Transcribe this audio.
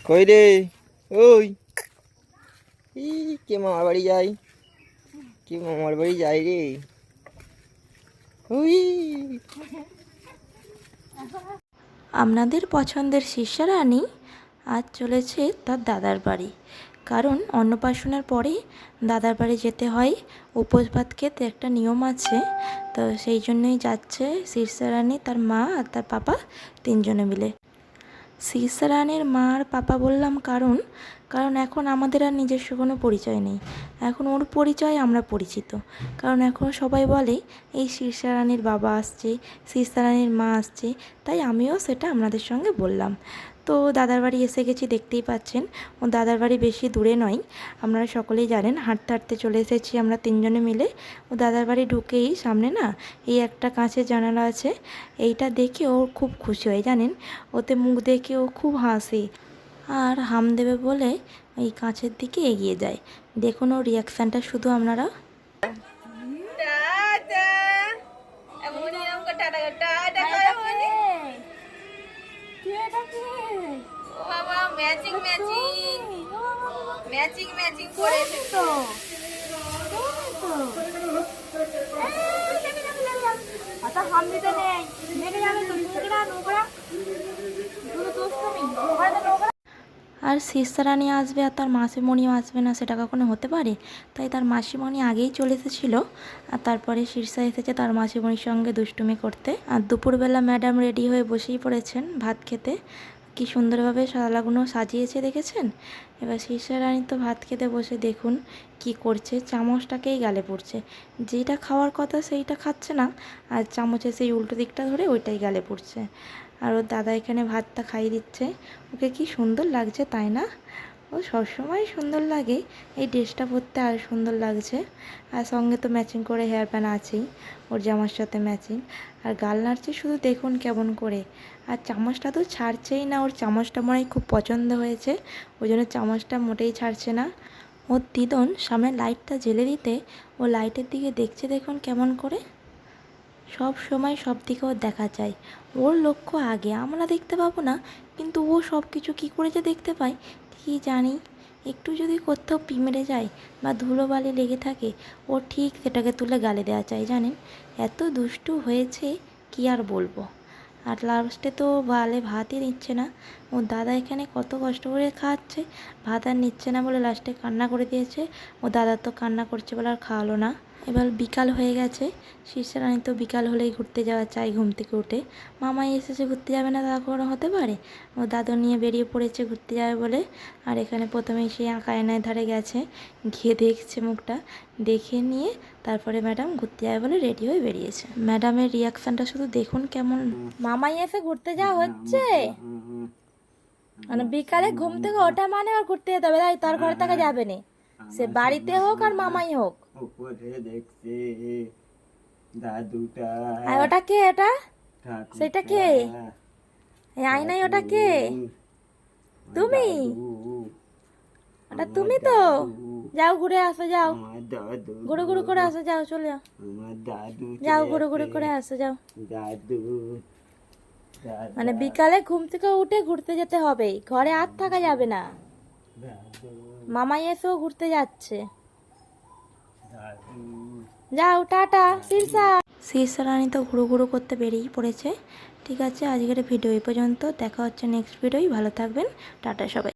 কই রে? ওই কে মামার বাড়ি যাই, কে মামার বাড়ি যাই রে? ওই আপনাদের পছন্দের শিষ্যারানী আজ চলেছে তার দাদার বাড়ি, কারণ অন্নপ্রাশনের পরে দাদার বাড়ি যেতে হয়। উপোস ভাত খেতে একটা নিয়ম আছে, তো সেই জন্যই যাচ্ছে শিষ্যারানী, তার মা আর তার পাপা তিনজনে মিলে। শিষ্যারানীর মা আর পাপা বললাম কারণ এখন আমাদের আর নিজস্ব কোনো পরিচয় নেই, এখন ওর পরিচয় আমরা পরিচিত। কারণ এখন সবাই বলে এই শিষ্যারানীর বাবা আসছে, শিষ্যারানীর মা আসছে, তাই আমিও সেটা আপনাদের সঙ্গে বললাম। তো দাদার বাড়ি এসে গেছি, দেখতেই পাচ্ছেন। ও দাদার বাড়ি বেশি দূরে নয়, আপনারা সকলেই জানেন। হাঁটতে হাঁটতে চলে এসেছি আমরা তিনজনে মিলে। ও দাদার বাড়ি ঢুকেই সামনে না এই একটা কাঁচের জানালা আছে, এইটা দেখে ও খুব খুশি হয় জানেন। ওতে মুখ দেখে ও খুব হাসে আর হাম দেবে বলে এই কাঁচের দিকে এগিয়ে যায়। দেখুন ওর রিয়াকশানটা শুধু আপনারা। ম্যাচিং ম্যাচিং ম্যাচিং ম্যাচিং করে তো আচ্ছা হাম দিতে নেই, নেমে যাবে তো নোংরা নোংরা দুটো দোষ তুমি ওখানে তো নোংরা। আর শিষ্যারানী আসবে আর তার মাসিমণিও আসবে না, সেটা কখনো হতে পারে? তাই তার মাসিমণি আগেই চলে এসেছিল, আর তারপরে শীর্ষা এসেছে তার মাসিমণির সঙ্গে দুষ্টুমি করতে। আর দুপুরবেলা ম্যাডাম রেডি হয়ে বসেই পড়েছেন ভাত খেতে। কি সুন্দরভাবে শালাগুলো সাজিয়েছে দেখেছেন। এবার শীর্ষারানী তো ভাত খেতে বসে দেখুন কি করছে, চামচটাকেই গালে পড়ছে। যেটা খাওয়ার কথা সেইটা খাচ্ছে না, আর চামচের সেই উল্টো দিকটা ধরে ওইটাই গালে পড়ছে। আর ওর দাদা এখানে ভাতটা খাইয়ে দিচ্ছে। ওকে কি সুন্দর লাগছে তাই না? ও সবসময় সুন্দর লাগে, এই ড্রেসটা পরতে আর সুন্দর লাগছে। আর সঙ্গে তো ম্যাচিং করে হেয়ার ব্যান্ড আছেই, ওর জামার সাথে ম্যাচিং। আর গাল নাড়ছে শুধু দেখুন কেমন করে। আর চামচটা তো ছাড়ছেই না, ওর চামচটা মনে হয় খুব পছন্দ হয়েছে, ওই জন্য চামচটা মোটেই ছাড়ছে না। ওর দিদন সামনে লাইটটা জ্বেলে দিতে ও লাইটের দিকে দেখছে দেখুন কেমন করে। সব সময় সব দিকে ওর দেখা যায়, ওর লক্ষ্য আগে, আমরা দেখতে পাবো না, কিন্তু ও সব কিছু কী করে যে দেখতে পায় কি জানি। একটু যদি কোথাও পিমড়ে যায় বা ধুলোবালি লেগে থাকে, ও ঠিক সেটাকে তুলে গালে দেওয়া চাই জানেন। এত দুষ্টু হয়েছে কি আর বলবো। আর লাস্টে তো গালে ভাতই নিচ্ছে না। ওর দাদা এখানে কত কষ্ট করে খাওয়াচ্ছে, ভাত আর নিচ্ছে না বলে লাস্টে কান্না করে দিয়েছে। ও দাদা তো কান্না করছে বলে আর খাওয়ালো না। এবার বিকাল হয়ে গেছে, শিষ্যারানী তো বিকাল হলেই ঘুরতে যাওয়া চাই ঘুম থেকে উঠে। মামাই এসেছে, ঘুরতে যাবে না তা কোনো হতে পারে? ও দাদু নিয়ে বেরিয়ে পড়েছে ঘুরতে যাবে বলে। আর এখানে প্রথমেই সে আয়নার ধারে গেছে, গিয়ে দেখছে মুখটা, দেখে নিয়ে তারপরে ম্যাডাম ঘুরতে যাবে বলে রেডি হয়ে বেরিয়েছে। ম্যাডামের রিয়াকশানটা শুধু দেখুন কেমন। মামাই এসে ঘুরতে যাওয়া হচ্ছে, মানে বিকালে ঘুম থেকে ওঠা মানে আর ঘুরতে যেতে হবে, তাই তোর ঘরে থেকে যাবে না, সে বাড়িতে হোক আর মামাই হোক। দেখছে দাদুটা, আর ওটা কে? এটা সেটা কে? এই আয়নায় ওটা কে? তুমি? ওটা তুমি তো? যাও ঘুরে আসো, যাও ঘুরে ঘুরে করে আসো, যাও চলে যাও, যাও ঘুরে ঘুরে করে আসো, যাও। দাদু মানে বিকালে ঘুম থেকে উঠে ঘুরতে যেতে হবে, ঘরে আর থাকা যাবে না। মামাই এসেও ঘুরতে যাচ্ছে, যাও টাটা শীর্ষা। শিষ্যারানী তো ঘুরু ঘুরু করতে বেরিয়েই পড়েছে। ঠিক আছে, আজকের ভিডিও এই পর্যন্ত, দেখা হচ্ছে নেক্সট ভিডিওই। ভালো থাকবেন, টাটা সবাই।